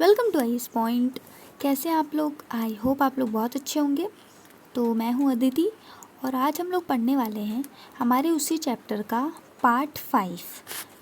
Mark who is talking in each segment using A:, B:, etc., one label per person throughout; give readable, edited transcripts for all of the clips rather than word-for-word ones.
A: Welcome to ice point. कैसे हैं आप लोग? आई होप आप लोग बहुत अच्छे होंगे। तो मैं हूं अदिति और आज हम लोग पढ़ने वाले हैं हमारे उसी चैप्टर का पार्ट 5।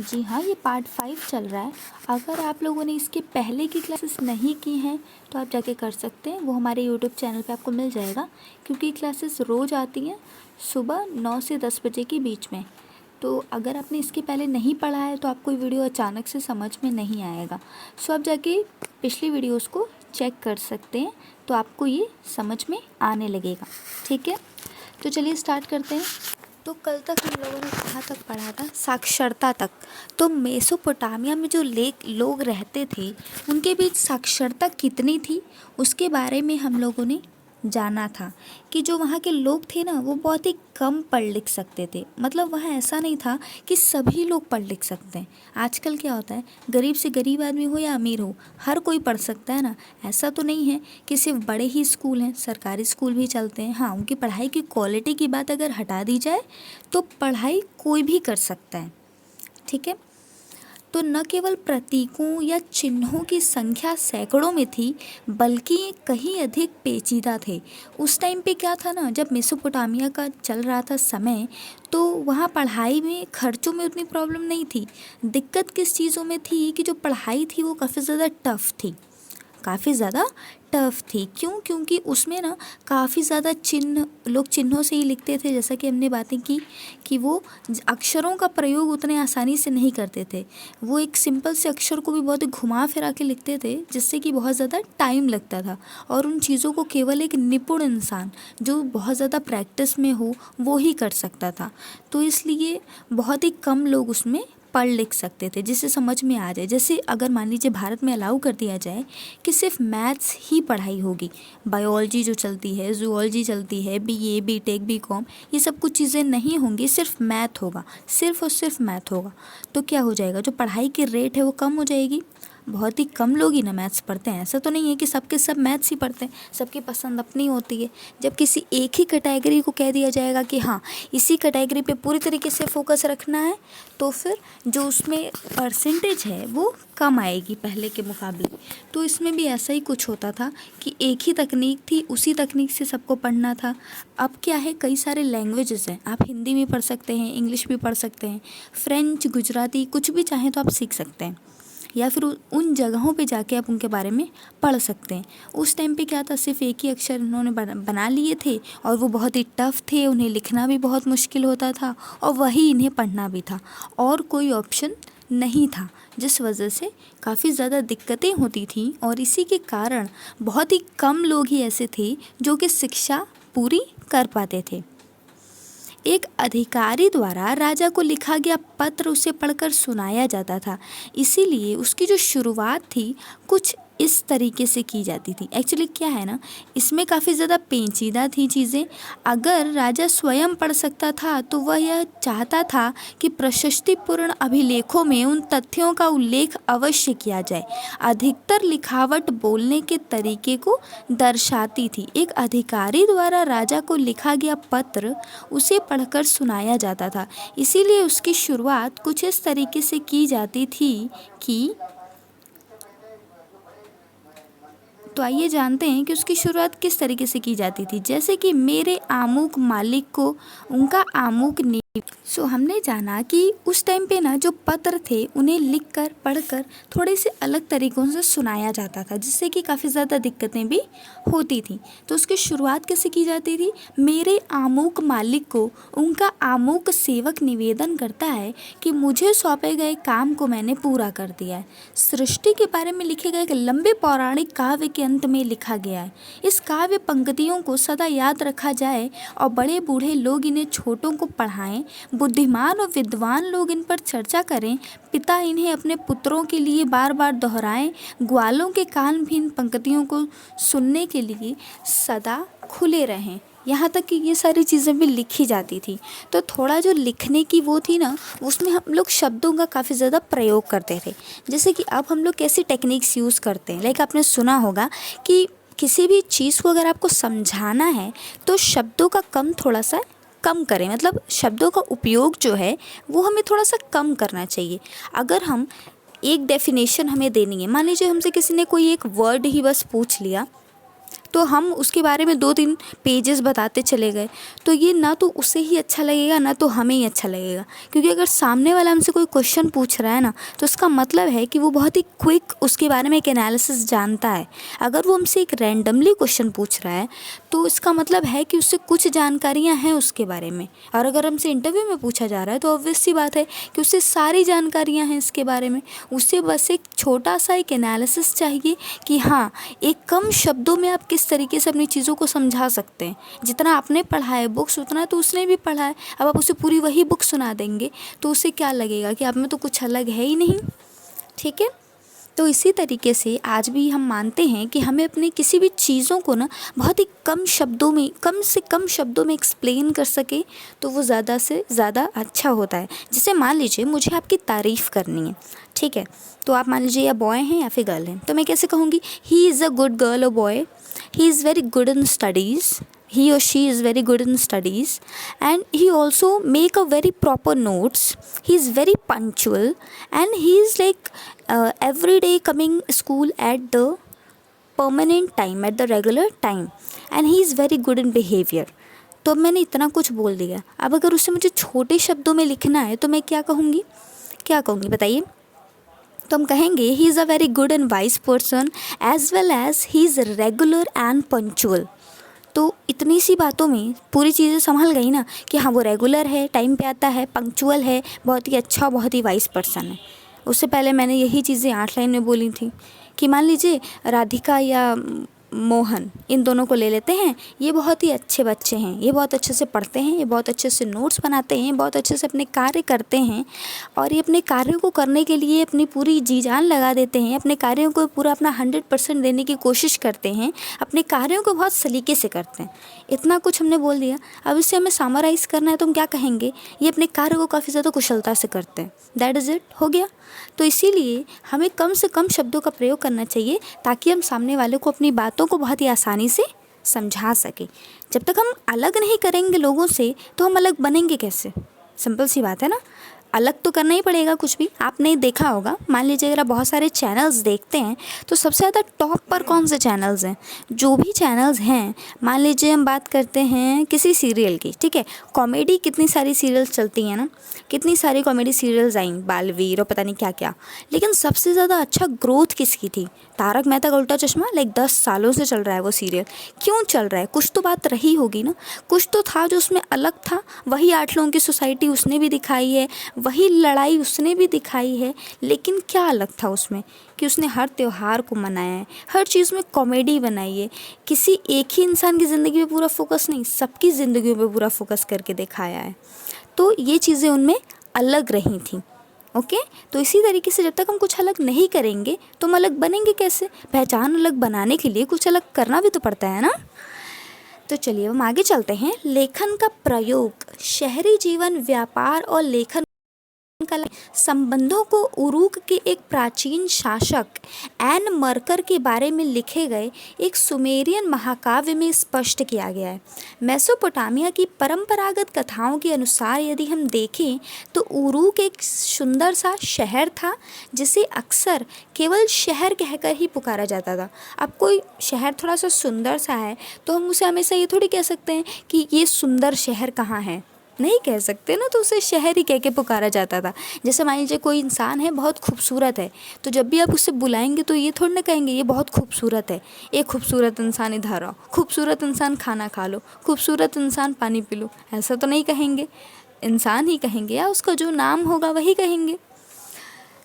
A: जी हाँ, ये पार्ट 5 चल रहा है। अगर आप लोगों ने इसके पहले की क्लासेस नहीं की हैं तो आप जाके कर सकते हैं, वो हमारे यूट्यूब चैनल पे आपको मिल जाएगा, क्योंकि क्लासेस रोज़ आती हैं सुबह 9 से 10 बजे के बीच में। तो अगर आपने इसके पहले नहीं पढ़ा है तो आपको ये वीडियो अचानक से समझ में नहीं आएगा। सो आप जाके पिछली वीडियोस को चेक कर सकते हैं, तो आपको ये समझ में आने लगेगा। ठीक है, तो चलिए स्टार्ट करते हैं। तो कल तक हम लोगों ने कहाँ तक पढ़ा था? साक्षरता तक। तो मेसोपोटामिया में जो लोग रहते थे उनके बीच साक्षरता कितनी थी उसके बारे में हम लोगों ने जाना था कि जो वहाँ के लोग थे ना, वो बहुत ही कम पढ़ लिख सकते थे। मतलब वहाँ ऐसा नहीं था कि सभी लोग पढ़ लिख सकते हैं। आजकल क्या होता है, गरीब से गरीब आदमी हो या अमीर हो, हर कोई पढ़ सकता है ना। ऐसा तो नहीं है कि सिर्फ बड़े ही स्कूल हैं, सरकारी स्कूल भी चलते हैं। हाँ, उनकी पढ़ाई की क्वालिटी की बात अगर हटा दी जाए तो पढ़ाई कोई भी कर सकता है। ठीक है, तो न केवल प्रतीकों या चिन्हों की संख्या सैकड़ों में थी, बल्कि कहीं अधिक पेचीदा थे। उस टाइम पे क्या था ना, जब मेसोपोटामिया का चल रहा था समय, तो वहाँ पढ़ाई में खर्चों में उतनी प्रॉब्लम नहीं थी। दिक्कत किस चीज़ों में थी कि जो पढ़ाई थी वो काफ़ी ज़्यादा टफ़ थी, काफ़ी ज़्यादा टफ़ थी। क्यों? क्योंकि उसमें ना काफ़ी ज़्यादा चिन्ह, लोग चिन्हों से ही लिखते थे। जैसा कि हमने बातें की कि वो अक्षरों का प्रयोग उतने आसानी से नहीं करते थे। वो एक सिंपल से अक्षर को भी बहुत ही घुमा फिरा के लिखते थे, जिससे कि बहुत ज़्यादा टाइम लगता था। और उन चीज़ों को केवल एक निपुण इंसान जो बहुत ज़्यादा प्रैक्टिस में हो वो ही कर सकता था। तो इसलिए बहुत ही कम लोग उसमें पढ़ लिख सकते थे जिसे समझ में आ जाए। जैसे अगर मान लीजिए भारत में अलाउ कर दिया जाए कि सिर्फ मैथ्स ही पढ़ाई होगी, बायोलॉजी जो चलती है, जूलॉजी चलती है, बीए, बीटेक, बीकॉम, ये सब कुछ चीज़ें नहीं होंगी, सिर्फ मैथ होगा, सिर्फ और सिर्फ मैथ होगा, तो क्या हो जाएगा? जो पढ़ाई की रेट है वो कम हो जाएगी। बहुत ही कम लोग ही ना मैथ्स पढ़ते हैं। ऐसा तो नहीं है कि सबके सब मैथ्स ही पढ़ते हैं, सबकी पसंद अपनी होती है। जब किसी एक ही कैटेगरी को कह दिया जाएगा कि हाँ, इसी कैटेगरी पे पूरी तरीके से फोकस रखना है, तो फिर जो उसमें परसेंटेज है वो कम आएगी पहले के मुकाबले। तो इसमें भी ऐसा ही कुछ होता था कि एक ही तकनीक थी, उसी तकनीक से सबको पढ़ना था। अब क्या है, कई सारे लैंग्वेजेस हैं, आप हिंदी भी पढ़ सकते हैं, इंग्लिश भी पढ़ सकते हैं, फ्रेंच, गुजराती, कुछ भी चाहें तो आप सीख सकते हैं, या फिर उन जगहों पे जाके आप उनके बारे में पढ़ सकते हैं। उस टाइम पे क्या था, सिर्फ एक ही अक्षर इन्होंने बना लिए थे और वो बहुत ही टफ़ थे, उन्हें लिखना भी बहुत मुश्किल होता था और वही इन्हें पढ़ना भी था, और कोई ऑप्शन नहीं था, जिस वजह से काफ़ी ज़्यादा दिक्कतें होती थी। और इसी के कारण बहुत ही कम लोग ही ऐसे थे जो कि शिक्षा पूरी कर पाते थे। एक अधिकारी द्वारा राजा को लिखा गया पत्र उसे पढ़कर सुनाया जाता था, इसीलिए उसकी जो शुरुआत थी कुछ इस तरीके से की जाती थी। एक्चुअली क्या है ना, इसमें काफ़ी ज़्यादा पेचीदा थी चीज़ें। अगर राजा स्वयं पढ़ सकता था तो वह यह चाहता था कि प्रशस्तिपूर्ण अभिलेखों में उन तथ्यों का उल्लेख अवश्य किया जाए। अधिकतर लिखावट बोलने के तरीके को दर्शाती थी। एक अधिकारी द्वारा राजा को लिखा गया पत्र उसे पढ़कर सुनाया जाता था, इसीलिए उसकी शुरुआत कुछ इस तरीके से की जाती थी कि, तो आइए जानते हैं कि उसकी शुरुआत किस तरीके से की जाती थी। जैसे कि मेरे आमुक मालिक को उनका आमुक सो हमने जाना कि उस टाइम पे ना जो पत्र थे उन्हें लिखकर पढ़कर थोड़े से अलग तरीक़ों से सुनाया जाता था, जिससे कि काफ़ी ज़्यादा दिक्कतें भी होती थी। तो उसकी शुरुआत कैसे की जाती थी? मेरे आमुक मालिक को उनका आमुक सेवक निवेदन करता है कि मुझे सौंपे गए काम को मैंने पूरा कर दिया है। सृष्टि के बारे में लिखे गए एक लंबे पौराणिक काव्य के अंत में लिखा गया है। इस काव्य पंक्तियों को सदा याद रखा जाए और बड़े बूढ़े लोग इन्हें छोटों को पढ़ाएं, बुद्धिमान और विद्वान लोग इन पर चर्चा करें, पिता इन्हें अपने पुत्रों के लिए बार बार दोहराएं, ग्वालों के कान भी इन पंक्तियों को सुनने के लिए सदा खुले रहें। यहाँ तक कि ये सारी चीज़ें भी लिखी जाती थी। तो थोड़ा जो लिखने की वो थी ना, उसमें हम लोग शब्दों का काफ़ी ज़्यादा प्रयोग करते थे। जैसे कि अब हम लोग कैसी टेक्निक्स यूज़ करते हैं, लाइक आपने सुना होगा कि किसी भी चीज़ को अगर आपको समझाना है तो शब्दों का थोड़ा सा कम करें, मतलब शब्दों का उपयोग जो है वो हमें थोड़ा सा कम करना चाहिए। अगर हम एक डेफिनेशन हमें देनी है। मान लीजिए हमसे किसी ने कोई एक वर्ड ही बस पूछ लिया, तो हम उसके बारे में 2-3 पेजेस बताते चले गए, तो ये ना तो उसे ही अच्छा लगेगा ना तो हमें ही अच्छा लगेगा। क्योंकि अगर सामने वाला हमसे कोई क्वेश्चन पूछ रहा है ना, तो उसका मतलब है कि वो बहुत ही क्विक उसके बारे में एक एनालिसिस जानता है। अगर वो हमसे एक रैंडमली क्वेश्चन पूछ रहा है तो इसका मतलब है कि उससे कुछ जानकारियाँ हैं उसके बारे में। और अगर हमसे इंटरव्यू में पूछा जा रहा है तो ऑब्वियस सी बात है कि उससे सारी जानकारियाँ हैं इसके बारे में। उससे बस एक छोटा सा एक एनालिसिस चाहिए कि हाँ, एक कम शब्दों में आप किस तरीके से अपनी चीज़ों को समझा सकते हैं। जितना आपने पढ़ा है बुक्स, उतना तो उसने भी पढ़ा है। अब आप उसे पूरी वही बुक सुना देंगे तो उसे क्या लगेगा कि आप में तो कुछ अलग है ही नहीं। ठीक है, तो इसी तरीके से आज भी हम मानते हैं कि हमें अपनी किसी भी चीज़ों को ना बहुत ही कम शब्दों में, कम से कम शब्दों में एक्सप्लेन कर सके तो वो ज़्यादा से ज़्यादा अच्छा होता है। जैसे मान लीजिए मुझे आपकी तारीफ़ करनी है, ठीक है, तो आप मान लीजिए या बॉय हैं या फिर गर्ल हैं, तो मैं कैसे कहूँगी ही इज़ अ गुड गर्ल और boy, he is very good in studies, he or she is very good in studies, and he also make a very proper notes, he is very punctual, and he is like every day coming school at the permanent time, at the regular time, and he is very good in behavior। तो अब मैंने इतना कुछ बोल दिया, अब अगर उसे मुझे छोटे शब्दों में लिखना है तो मैं क्या कहूँगी, क्या कहूँगी बताइए। तो हम कहेंगे he is a very good and wise person as well as he is regular and punctual. तो इतनी सी बातों में पूरी चीज़ें संभल गई ना कि हाँ, वो रेगुलर है, टाइम पे आता है, पंक्चुअल है, बहुत ही अच्छा, बहुत ही वाइज पर्सन है। उससे पहले मैंने यही चीज़ें 8 लाइन में बोली थी कि मान लीजिए राधिका या मोहन, इन दोनों को ले लेते हैं। ये बहुत ही अच्छे बच्चे हैं, ये बहुत अच्छे से पढ़ते हैं, ये बहुत अच्छे से नोट्स बनाते हैं, बहुत अच्छे से अपने कार्य करते हैं और ये अपने कार्यों को करने के लिए अपनी पूरी जी जान लगा देते हैं, अपने कार्यों को पूरा अपना 100% देने की कोशिश करते हैं, अपने कार्यों को बहुत सलीके से करते हैं। इतना कुछ हमने बोल दिया। अब इसे हमें समराइज़ करना है तो हम क्या कहेंगे, ये अपने कार्य को काफ़ी ज़्यादा कुशलता से करते हैं। दैट इज़ इट, हो गया। तो इसीलिए हमें कम से कम शब्दों का प्रयोग करना चाहिए ताकि हम सामने वाले को अपनी बातों को बहुत ही आसानी से समझा सकें। जब तक हम अलग नहीं करेंगे लोगों से तो हम अलग बनेंगे कैसे? सिंपल सी बात है ना, अलग तो करना ही पड़ेगा कुछ भी। आपने देखा होगा, मान लीजिए अगर आप बहुत सारे चैनल्स देखते हैं तो सबसे ज़्यादा टॉप पर कौन से चैनल्स हैं? जो भी चैनल्स हैं, मान लीजिए हम बात करते हैं किसी सीरियल की, ठीक है, कॉमेडी कितनी सारी सीरियल्स चलती हैं ना, कितनी सारी कॉमेडी सीरियल्स आई, बालवीर और पता नहीं क्या क्या, लेकिन सबसे ज़्यादा अच्छा ग्रोथ किसकी थी? तारक मेहता का उल्टा चश्मा। लाइक 10 सालों से चल रहा है वो सीरियल। क्यों चल रहा है? कुछ तो बात रही होगी ना, कुछ तो था जो उसमें अलग था। वही 8 लोगों की सोसाइटी उसने भी दिखाई है, वही लड़ाई उसने भी दिखाई है, लेकिन क्या अलग था उसमें कि उसने हर त्यौहार को मनाया है, हर चीज़ में कॉमेडी बनाई है। किसी एक ही इंसान की ज़िंदगी पे पूरा फोकस नहीं, सबकी ज़िंदगियों पे पूरा फोकस करके दिखाया है। तो ये चीज़ें उनमें अलग रही थी। ओके, तो इसी तरीके से जब तक हम कुछ अलग नहीं करेंगे तो हम अलग बनेंगे कैसे? पहचान अलग बनाने के लिए कुछ अलग करना भी तो पड़ता है ना। तो चलिए हम आगे चलते हैं। लेखन का प्रयोग, शहरी जीवन, व्यापार और लेखन कला संबंधों को उरूक के एक प्राचीन शासक एन मरकर के बारे में लिखे गए एक सुमेरियन महाकाव्य में स्पष्ट किया गया है। मेसोपोटामिया की परंपरागत कथाओं के अनुसार यदि हम देखें तो उरूक एक सुंदर सा शहर था जिसे अक्सर केवल शहर कहकर ही पुकारा जाता था। अब कोई शहर थोड़ा सा सुंदर सा है तो हम उसे हमेशा ये थोड़ी कह सकते हैं कि ये सुंदर शहर कहाँ है, नहीं कह सकते ना, तो उसे शहर ही कह के पुकारा जाता था। जैसे मान लीजिए कोई इंसान है बहुत खूबसूरत है, तो जब भी आप उससे बुलाएंगे तो ये थोड़ी ना कहेंगे ये बहुत खूबसूरत है, एक खूबसूरत इंसान इधर आओ, खूबसूरत इंसान खाना खा लो, खूबसूरत इंसान पानी पी लो, ऐसा तो नहीं कहेंगे। इंसान ही कहेंगे या उसका जो नाम होगा वही कहेंगे।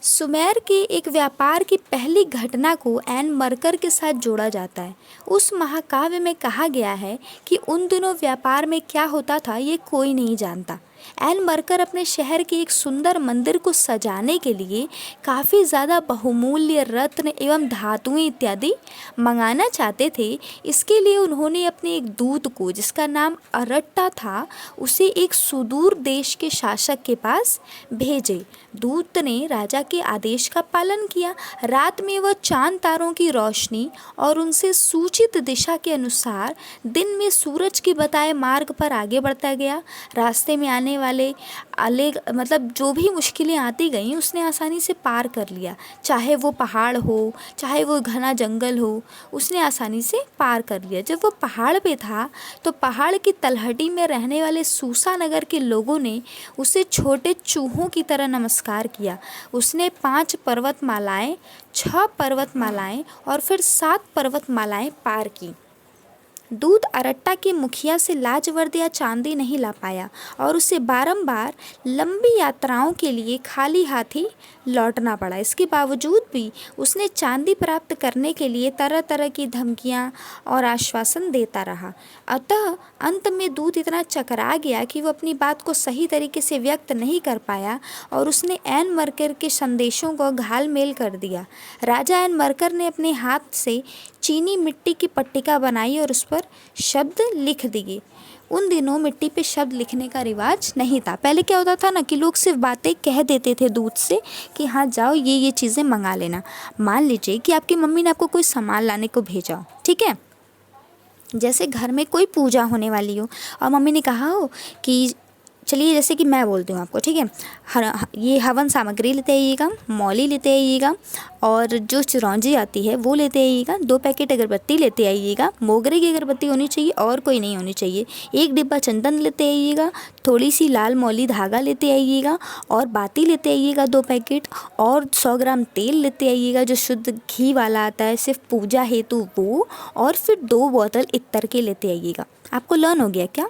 A: सुमेर के एक व्यापार की पहली घटना को एन मरकर के साथ जोड़ा जाता है। उस महाकाव्य में कहा गया है कि उन दिनों व्यापार में क्या होता था ये कोई नहीं जानता। एन मरकर अपने शहर के एक सुंदर मंदिर को सजाने के लिए काफ़ी ज़्यादा बहुमूल्य रत्न एवं धातुएं इत्यादि मंगाना चाहते थे। इसके लिए उन्होंने अपने एक दूत को, जिसका नाम अरट्टा था, उसे एक सुदूर देश के शासक के पास भेजे। दूत ने राजा के आदेश का पालन किया। रात में वह चांद तारों की रोशनी और उनसे सूचित दिशा के अनुसार दिन में सूरज के बताए मार्ग पर आगे बढ़ता गया। रास्ते में आने वाले जो भी मुश्किलें आती गईं उसने आसानी से पार कर लिया। चाहे वो पहाड़ हो, चाहे वो घना जंगल हो, उसने आसानी से पार कर लिया। जब वो पहाड़ पे था तो पहाड़ की तलहटी में रहने वाले सूसा नगर के लोगों ने उसे छोटे चूहों की तरह नमस्कार किया। उसने 5 पर्वतमालाएं, 6 पर्वतमालाएं और फिर 7 पर्वतमालाएं पार की। दूत अरट्टा के मुखिया से लाजवर्द या चांदी नहीं ला पाया और उसे बारंबार लंबी यात्राओं के लिए खाली हाथ ही लौटना पड़ा। इसके बावजूद भी उसने चांदी प्राप्त करने के लिए तरह तरह की धमकियां और आश्वासन देता रहा। अतः अंत में दूत इतना चकरा गया कि वो अपनी बात को सही तरीके से व्यक्त नहीं कर पाया और उसने एन मरकर के संदेशों को घालमेल कर दिया। राजा एन मरकर ने अपने हाथ से चीनी मिट्टी की पट्टिका बनाई और उस पर शब्द लिख दिए। उन दिनों मिट्टी पे शब्द लिखने का रिवाज नहीं था। पहले क्या होता था ना कि लोग सिर्फ बातें कह देते थे दूत से कि हाँ जाओ ये चीज़ें मंगा लेना। मान लीजिए कि आपकी मम्मी ने आपको कोई सामान लाने को भेजा हो, ठीक है, जैसे घर में कोई पूजा होने वाली हो और मम्मी ने कहा हो कि चलिए जैसे कि मैं बोलती हूँ आपको, ठीक है, ये हवन सामग्री लेते आइएगा, मौली लेते आइएगा और जो चिरौंजी आती है वो लेते आइएगा, 2 पैकेट अगरबत्ती लेते आइएगा, मोगरे की अगरबत्ती होनी चाहिए और कोई नहीं होनी चाहिए, 1 डिब्बा चंदन लेते आइएगा, थोड़ी सी लाल मौली धागा लेते आइएगा और बाती लेते आइएगा 2 पैकेट और 100 ग्राम तेल लेते आइएगा जो शुद्ध घी वाला आता है सिर्फ पूजा हेतु वो, और फिर 2 बोतल इत्तर के लेते आइएगा। आपको लर्न हो गया क्या?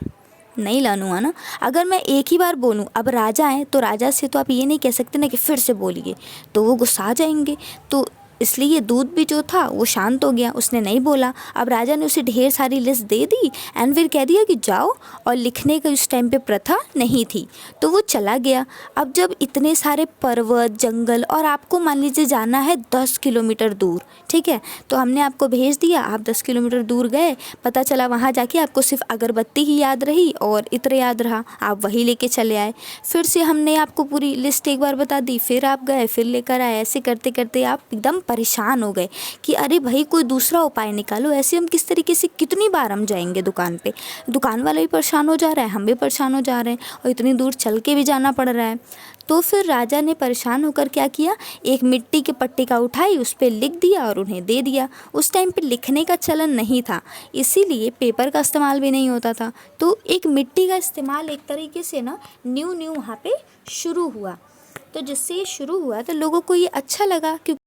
A: नहीं लर्न हुआ ना। अगर मैं एक ही बार बोलूँ, अब राजा है तो राजा से तो आप ये नहीं कह सकते ना कि फिर से बोलिए, तो वो गुस्सा आ जाएंगे। तो इसलिए दूत भी जो था वो शांत हो गया, उसने नहीं बोला। अब राजा ने उसे ढेर सारी लिस्ट दे दी एंड फिर कह दिया कि जाओ, और लिखने का उस टाइम पे प्रथा नहीं थी तो वो चला गया। अब जब इतने सारे पर्वत, जंगल और आपको मान लीजिए जाना है 10 किलोमीटर दूर, ठीक है, तो हमने आपको भेज दिया, आप 10 किलोमीटर दूर गए, पता चला वहाँ जाके आपको सिर्फ अगरबत्ती ही याद रही और इत्र याद रहा, आप वही लेके चले आए। फिर से हमने आपको पूरी लिस्ट एक बार बता दी, फिर आप गए, फिर लेकर आए। ऐसे करते करते आप एकदम परेशान हो गए कि अरे भाई कोई दूसरा उपाय निकालो, ऐसे हम किस तरीके से कितनी बार हम जाएंगे दुकान पे। दुकान वाला भी परेशान हो जा रहा है, हम भी परेशान हो जा रहे हैं और इतनी दूर चल के भी जाना पड़ रहा है। तो फिर राजा ने परेशान होकर क्या किया, एक मिट्टी की पट्टिका उठाई, उस पर लिख दिया और उन्हें दे दिया। उस टाइम पे लिखने का चलन नहीं था, इसीलिए पेपर का इस्तेमाल भी नहीं होता था। तो एक मिट्टी का इस्तेमाल एक तरीके से ना न्यू वहाँ पे शुरू हुआ। तो जिससे ये शुरू हुआ तो लोगों को ये अच्छा लगा, क्योंकि